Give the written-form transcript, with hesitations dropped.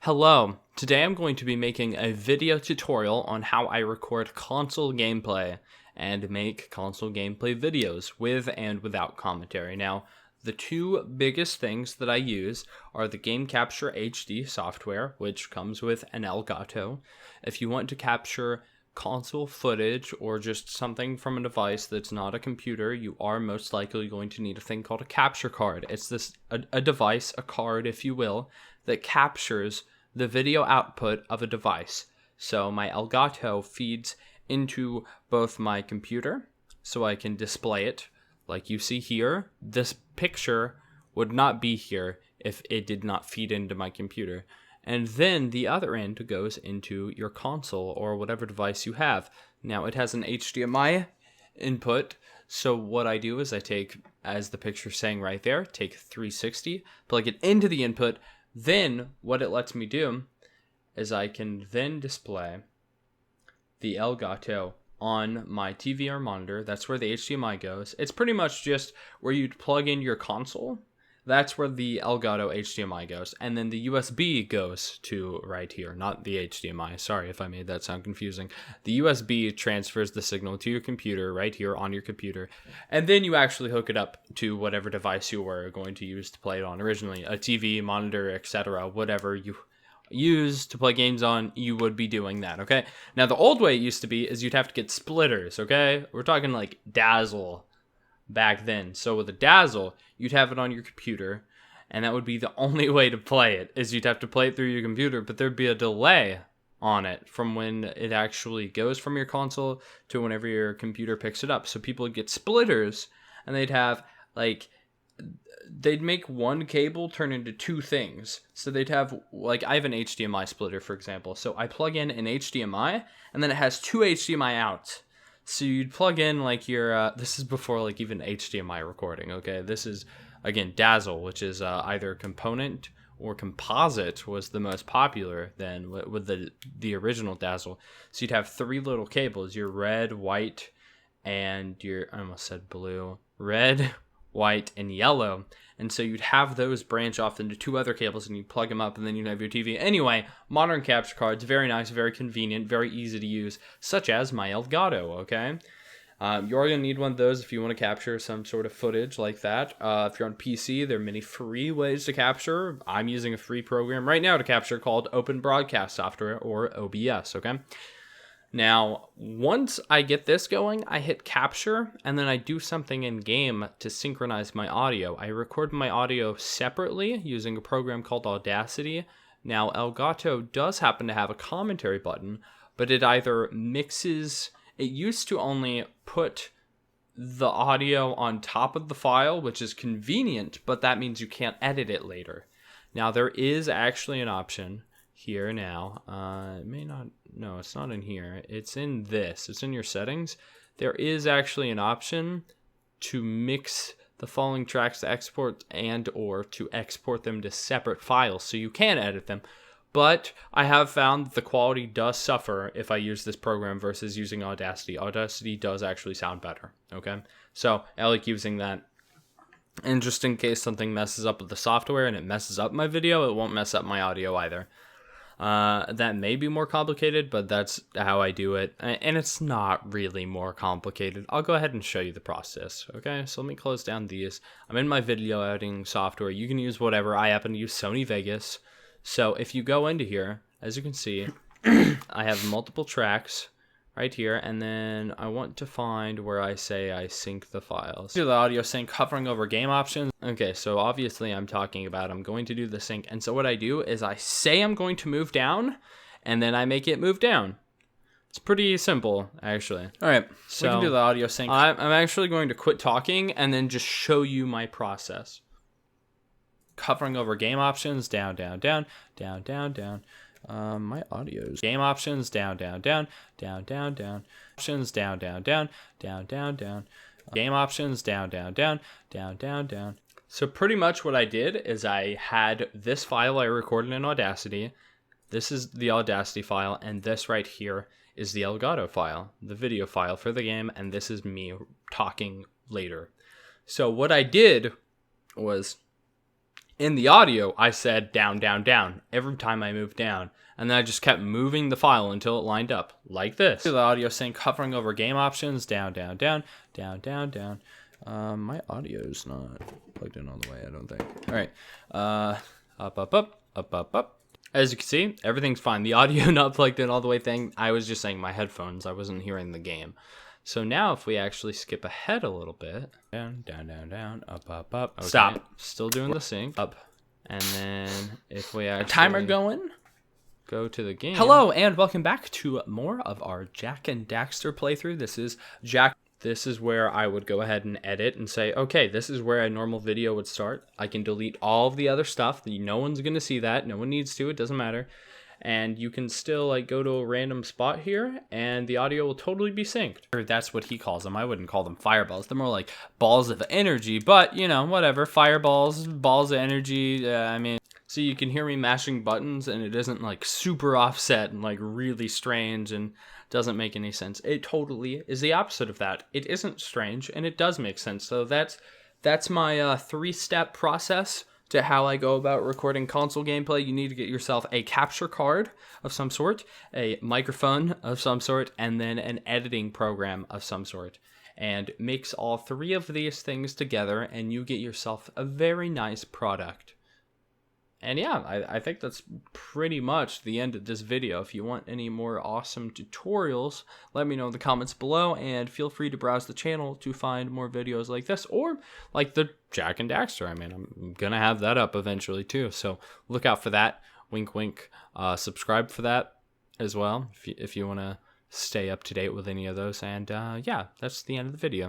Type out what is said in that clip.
Hello, today I'm going to be making a video tutorial on how I record console gameplay and make console gameplay videos with and without commentary. Now, the two biggest things that I use are the Game Capture HD software, which comes with an Elgato. If you want to capture console footage or just something from a device that's not a computer, you are most likely going to need a thing called a capture card. It's a device, a card if you will, that captures the video output of a device. So my Elgato feeds into both my computer so I can display it like you see here. This picture would not be here if it did not feed into my computer. And then the other end goes into your console or whatever device you have. Now it has an HDMI input. So what I do is I take, as the picture's saying right there, take 360, plug it into the input. Then what it lets me do is I can then display the Elgato on my TV or monitor. That's where the HDMI goes. It's pretty much just where you'd plug in your console. That's where the Elgato HDMI goes. And then the USB goes to right here, not the HDMI. Sorry if I made that sound confusing. The USB transfers the signal to your computer right here on your computer. And then you actually hook it up to whatever device you were going to use to play it on originally. A TV, monitor, etc. Whatever you use to play games on, you would be doing that, okay? Now, the old way it used to be is you'd have to get splitters, okay? We're talking like Dazzle back then. So with a Dazzle, you'd have it on your computer, and that would be the only way to play it, is you'd have to play it through your computer, but there'd be a delay on it from when it actually goes from your console to whenever your computer picks it up. So people would get splitters, and they'd have, like, they'd make one cable turn into two things. So they'd have, like, I have an HDMI splitter, for example. So I plug in an HDMI, and then it has two HDMI outs. So you'd plug in, like, your, this is before, like, even HDMI recording, okay? This is, again, Dazzle, which is either component or composite was the most popular then with the original Dazzle. So you'd have three little cables, your red, white, and your, I almost said blue, red, white, and yellow. And so you'd have those branch off into two other cables, and you'd plug them up, and then you'd have your TV. Anyway, modern capture cards, very nice, very convenient, very easy to use, such as my Elgato, okay? You're going to need one of those if you want to capture some sort of footage like that. If you're on PC, there are many free ways to capture. I'm using a free program right now to capture called Open Broadcast Software, or OBS, okay? Now, once I get this going, I hit capture, and then I do something in game to synchronize my audio. I record my audio separately using a program called Audacity. Now, Elgato does happen to have a commentary button, but it either mixes, it used to only put the audio on top of the file, which is convenient, but that means you can't edit it later. Now, there is actually an option here now. It may not, no, it's not in here. It's in this. It's in your settings. There is actually an option to mix the following tracks to export and or to export them to separate files, so you can edit them. But I have found that the quality does suffer if I use this program versus using Audacity. Audacity does actually sound better, okay? So I like using that. And just in case something messes up with the software and it messes up my video, it won't mess up my audio either. That may be more complicated, but that's how I do it. And it's not really more complicated. I'll go ahead and show you the process, okay? So let me close down these. I'm in my video editing software. You can use whatever. I happen to use Sony Vegas. So if you go into here, as you can see, I have multiple tracks right here, and then I want to find where I say I sync the files. Do the audio sync, hovering over game options. Okay, so obviously I'm going to do the sync, and so what I do is I say I'm going to move down, and then I make it move down. It's pretty simple, actually. All right, so we can do the audio sync. I'm actually going to quit talking and then just show you my process. Hovering over game options, down, down, down, down, down, down. My audio's game options, down, down, down, down, down, down. Options, down, down, down, down, down, down. Game options, down, down, down, down, down, down. So pretty much what I did is I had this file I recorded in Audacity. This is the Audacity file, and this right here is the Elgato file, the video file for the game, and this is me talking later. So what I did was In the audio, I said down, down, down every time I moved down. And then I just kept moving the file until it lined up, like this. The audio sync hovering over game options, down, down, down, down, down, down. My audio's not plugged in all the way, I don't think. All right, up, up, up, up, up, up. As you can see, everything's fine. The audio not plugged in all the way thing, I was just saying my headphones. I wasn't hearing the game. So now if we actually skip ahead a little bit, down, down, down, down, up, up, up. Okay. Stop. Still doing the sync. Up. And then if we actually... Timer going. Go to the game. Hello, and welcome back to more of our Jak and Daxter playthrough. This is Jak. This is where I would go ahead and edit and say, okay, this is where a normal video would start. I can delete all of the other stuff. No one's going to see that. No one needs to. It doesn't matter. And you can still like go to a random spot here and the audio will totally be synced. Or that's what he calls them. I wouldn't call them fireballs. They're more like balls of energy, but you know, whatever. Fireballs, balls of energy. I mean, so you can hear me mashing buttons and it isn't like super offset and like really strange and doesn't make any sense. It totally is the opposite of that. It isn't strange and it does make sense. So that's my 3-step process to how I go about recording console gameplay. You need to get yourself a capture card of some sort, a microphone of some sort, and then an editing program of some sort. And mix all 3 of these things together and you get yourself a very nice product. And yeah, I think that's pretty much the end of this video. If you want any more awesome tutorials, let me know in the comments below, and feel free to browse the channel to find more videos like this, or like the Jak and Daxter. I mean, I'm gonna have that up eventually too, so look out for that. Wink, wink. Subscribe for that as well if you want to stay up to date with any of those. And yeah, that's the end of the video.